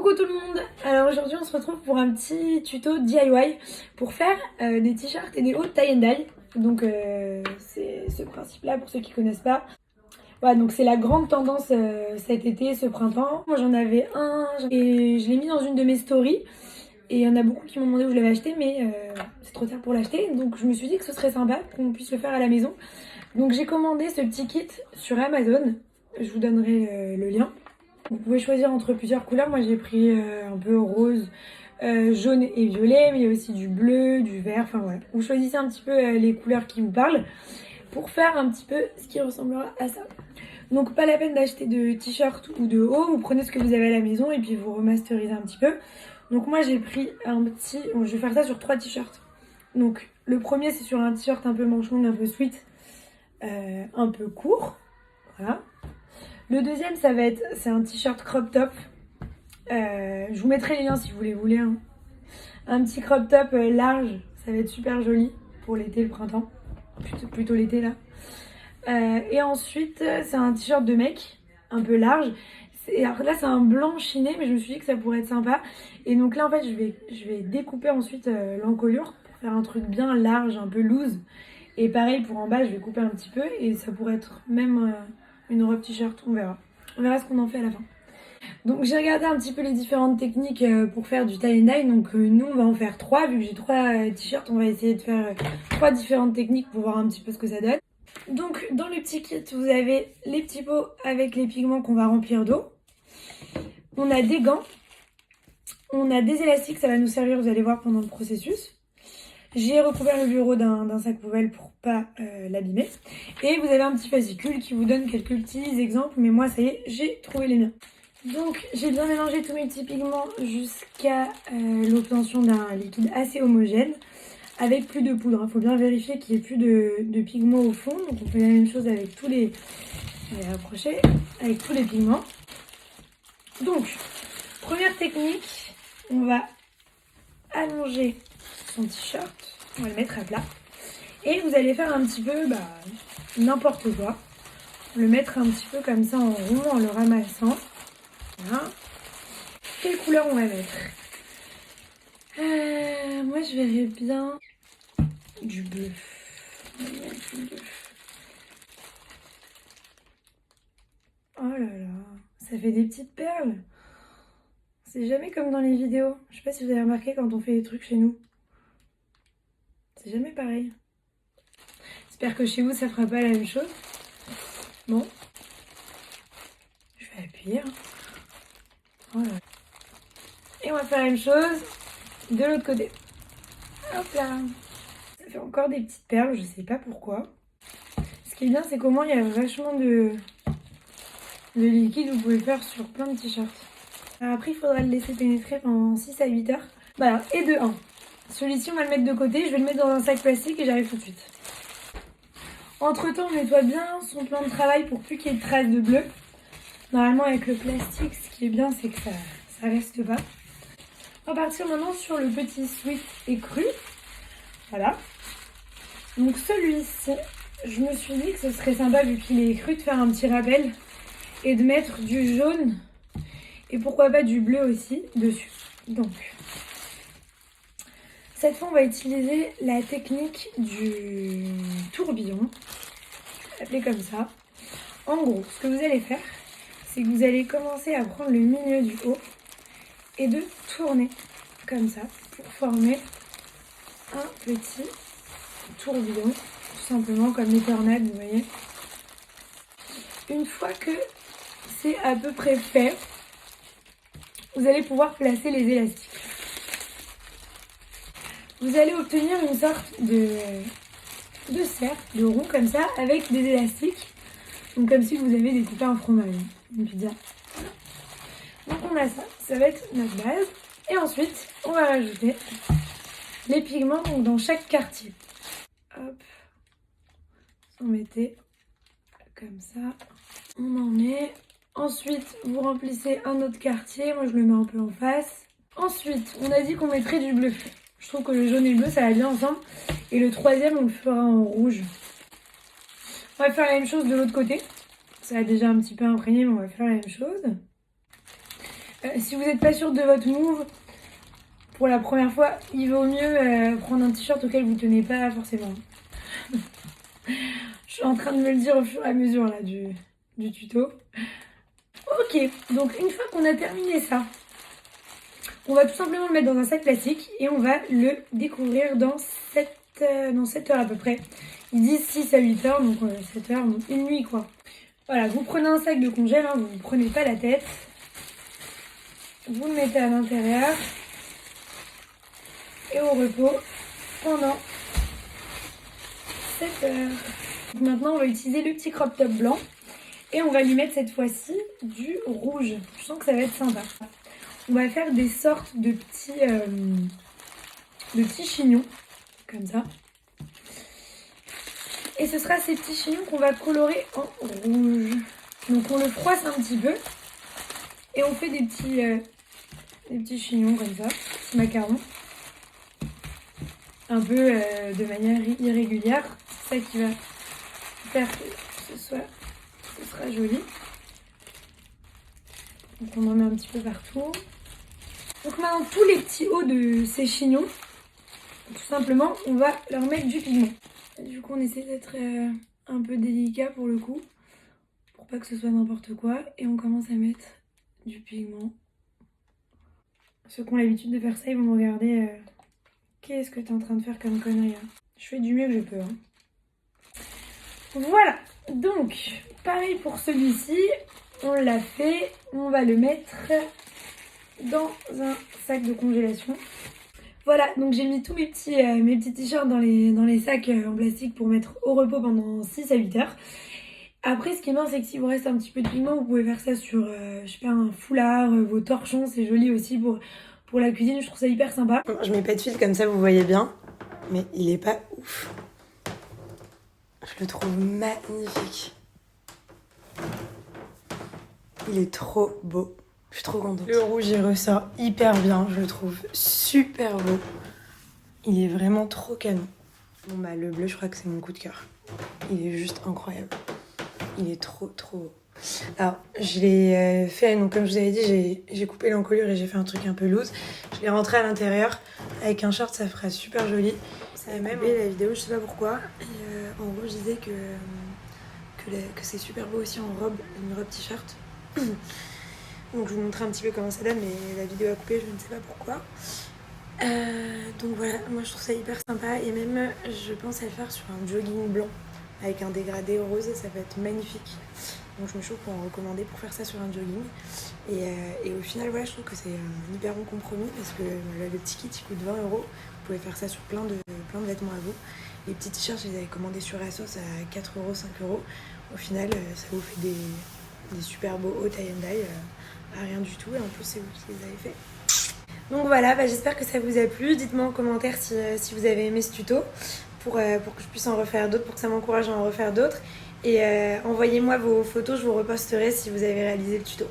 Coucou tout le monde. Alors aujourd'hui on se retrouve pour un petit tuto DIY pour faire des t-shirts et des hauts tie and dye. Donc c'est ce principe là pour ceux qui connaissent pas. Voilà, donc c'est la grande tendance cet été, ce printemps. Moi j'en avais un et je l'ai mis dans une de mes stories. Et il y en a beaucoup qui m'ont demandé où je l'avais acheté, mais c'est trop tard pour l'acheter. Donc je me suis dit que ce serait sympa qu'on puisse le faire à la maison. Donc j'ai commandé ce petit kit sur Amazon. Je vous donnerai le lien. Vous pouvez choisir entre plusieurs couleurs. Moi j'ai pris un peu rose, jaune et violet, mais il y a aussi du bleu, du vert, enfin voilà. Vous choisissez un petit peu les couleurs qui vous parlent pour faire un petit peu ce qui ressemblera à ça. Donc pas la peine d'acheter de t-shirt ou de haut, vous prenez ce que vous avez à la maison et puis vous remasterisez un petit peu. Donc moi j'ai pris un petit, bon, je vais faire ça sur 3 t-shirts. Donc le premier c'est sur un t-shirt un peu manche longue, un peu sweat, un peu court, voilà. Le deuxième, c'est un t-shirt crop top. Je vous mettrai les liens si vous les voulez. Hein. Un petit crop top large, ça va être super joli pour l'été, le printemps. Plutôt l'été là. Et ensuite, c'est un t-shirt de mec, un peu large. Alors là, c'est un blanc chiné, mais je me suis dit que ça pourrait être sympa. Et donc là, en fait, je vais découper ensuite l'encolure pour faire un truc bien large, un peu loose. Et pareil, pour en bas, je vais couper un petit peu et ça pourrait être même une robe t-shirt, on verra. On verra ce qu'on en fait à la fin. Donc j'ai regardé un petit peu les différentes techniques pour faire du tie and dye. Donc nous, on va en faire 3. Vu que j'ai 3 t-shirts, on va essayer de faire 3 différentes techniques pour voir un petit peu ce que ça donne. Donc dans le petit kit, vous avez les petits pots avec les pigments qu'on va remplir d'eau. On a des gants. On a des élastiques, ça va nous servir, vous allez voir, pendant le processus. J'ai recouvert le bureau d'un sac poubelle pour pas l'abîmer. Et vous avez un petit fascicule qui vous donne quelques petits exemples. Mais moi, ça y est, j'ai trouvé les miens. Donc, j'ai bien mélangé tous mes petits pigments jusqu'à l'obtention d'un liquide assez homogène. Avec plus de poudre. Il faut bien vérifier qu'il n'y ait plus de pigments au fond. Donc, on fait la même chose avec tous les... Je vais rapprocher. Avec tous les pigments. Donc, première technique. On va allonger son t-shirt, on va le mettre à plat et vous allez faire un petit peu n'importe quoi, le mettre un petit peu comme ça en rond en le ramassant. Voilà. Quelle couleur on va mettre? Moi je verrais bien du bleu. Oh là là, ça fait des petites perles. C'est jamais comme dans les vidéos. Je sais pas si vous avez remarqué quand on fait des trucs chez nous. C'est jamais pareil. J'espère que chez vous ça fera pas la même chose. Bon. Je vais appuyer. Voilà. Et on va faire la même chose de l'autre côté. Hop là. Ça fait encore des petites perles, je sais pas pourquoi. Ce qui est bien, c'est qu'au moins il y a vachement de liquide. Vous pouvez le faire sur plein de t-shirts. Alors après, il faudra le laisser pénétrer pendant 6 à 8 heures. Voilà, et de 1. Celui-ci, on va le mettre de côté. Je vais le mettre dans un sac plastique et j'arrive tout de suite. Entre temps, on nettoie bien son plan de travail pour plus qu'il y ait de traces de bleu. Normalement, avec le plastique, ce qui est bien, c'est que ça reste pas. On va partir maintenant sur le petit sweat écru. Voilà. Donc celui-ci, je me suis dit que ce serait sympa, vu qu'il est écru, de faire un petit rappel et de mettre du jaune et pourquoi pas du bleu aussi dessus. Donc, cette fois, on va utiliser la technique du tourbillon. Je vais l'appeler comme ça. En gros, ce que vous allez faire, c'est que vous allez commencer à prendre le milieu du haut et de tourner comme ça pour former un petit tourbillon, tout simplement comme les tornades, vous voyez. Une fois que c'est à peu près fait, vous allez pouvoir placer les élastiques. Vous allez obtenir une sorte de cercle, de rond comme ça, avec des élastiques. Donc comme si vous avez découpé un fromage, une pizza. Donc on a ça, ça va être notre base. Et ensuite, on va rajouter les pigments donc dans chaque quartier. Hop, on mettait comme ça. On en met. Ensuite, vous remplissez un autre quartier. Moi, je le mets un peu en face. Ensuite, on a dit qu'on mettrait du bleu. Je trouve que le jaune et le bleu, ça va bien ensemble. Et le troisième, on le fera en rouge. On va faire la même chose de l'autre côté. Ça a déjà un petit peu imprégné, mais on va faire la même chose. Si vous n'êtes pas sûr de votre move, pour la première fois, il vaut mieux prendre un t-shirt auquel vous tenez pas forcément. Je suis en train de me le dire au fur et à mesure là du tuto. Ok, donc une fois qu'on a terminé ça, on va tout simplement le mettre dans un sac plastique et on va le découvrir dans 7 heures à peu près. Ils disent 6 à 8 heures, donc 7 heures, donc une nuit quoi. Voilà, vous prenez un sac de congèle, hein, vous ne prenez pas la tête. Vous le mettez à l'intérieur et au repos pendant 7 heures. Donc maintenant, on va utiliser le petit crop top blanc et on va lui mettre cette fois-ci du rouge. Je sens que ça va être sympa. On va faire des sortes de petits chignons, comme ça. Et ce sera ces petits chignons qu'on va colorer en rouge. Donc on le froisse un petit peu et on fait des petits chignons comme ça, petits macarons. Un peu de manière irrégulière. C'est ça qui va faire que ce sera joli. Donc on en met un petit peu partout. Donc maintenant tous les petits hauts de ces chignons, tout simplement on va leur mettre du pigment. Du coup on essaie d'être un peu délicat pour le coup, pour pas que ce soit n'importe quoi. Et on commence à mettre du pigment. Ceux qui ont l'habitude de faire ça, ils vont me regarder. Qu'est-ce que t'es en train de faire comme connerie hein. Je fais du mieux que je peux. Hein. Voilà, donc pareil pour celui-ci, on l'a fait, on va le mettre dans un sac de congélation. Voilà, donc j'ai mis tous mes petits t-shirts dans les sacs en plastique pour mettre au repos pendant 6 à 8 heures. Après, ce qui est bien, c'est que si vous reste un petit peu de pigment, vous pouvez faire ça sur, je sais pas, un foulard, vos torchons, c'est joli aussi pour la cuisine, je trouve ça hyper sympa. Je mets pas de fil comme ça, vous voyez bien, mais il est pas ouf. Je le trouve magnifique. Il est trop beau. Je suis trop contente. Le rouge, il ressort hyper bien. Je le trouve super beau. Il est vraiment trop canon. Bon bah le bleu, je crois que c'est mon coup de cœur. Il est juste incroyable. Il est trop beau. Alors, je l'ai fait, donc comme je vous avais dit, j'ai coupé l'encolure et j'ai fait un truc un peu loose. Je l'ai rentré à l'intérieur. Avec un short, ça fera super joli. Ça a même coupé la vidéo, je sais pas pourquoi. Et en gros, je disais que c'est super beau aussi en robe, une robe t-shirt. Donc je vous montrer un petit peu comment ça donne, mais la vidéo a coupé, je ne sais pas pourquoi. Donc voilà, moi je trouve ça hyper sympa et même je pense à le faire sur un jogging blanc avec un dégradé rose, ça va être magnifique. Donc je me chauffe pour en recommander pour faire ça sur un jogging. Et au final, voilà, je trouve que c'est un hyper bon compromis parce que le petit kit il coûte 20 €. Vous pouvez faire ça sur plein de vêtements à vous. Les petits t-shirts, je les avais commandés sur ASOS à 4 €, 5 €. Au final, ça vous fait des super beaux hauts tie and dye à rien du tout. Et en plus, c'est vous qui les avez fait. Donc voilà, bah, j'espère que ça vous a plu. Dites-moi en commentaire si vous avez aimé ce tuto pour que je puisse en refaire d'autres, pour que ça m'encourage à en refaire d'autres. Et envoyez-moi vos photos, je vous reposterai si vous avez réalisé le tuto.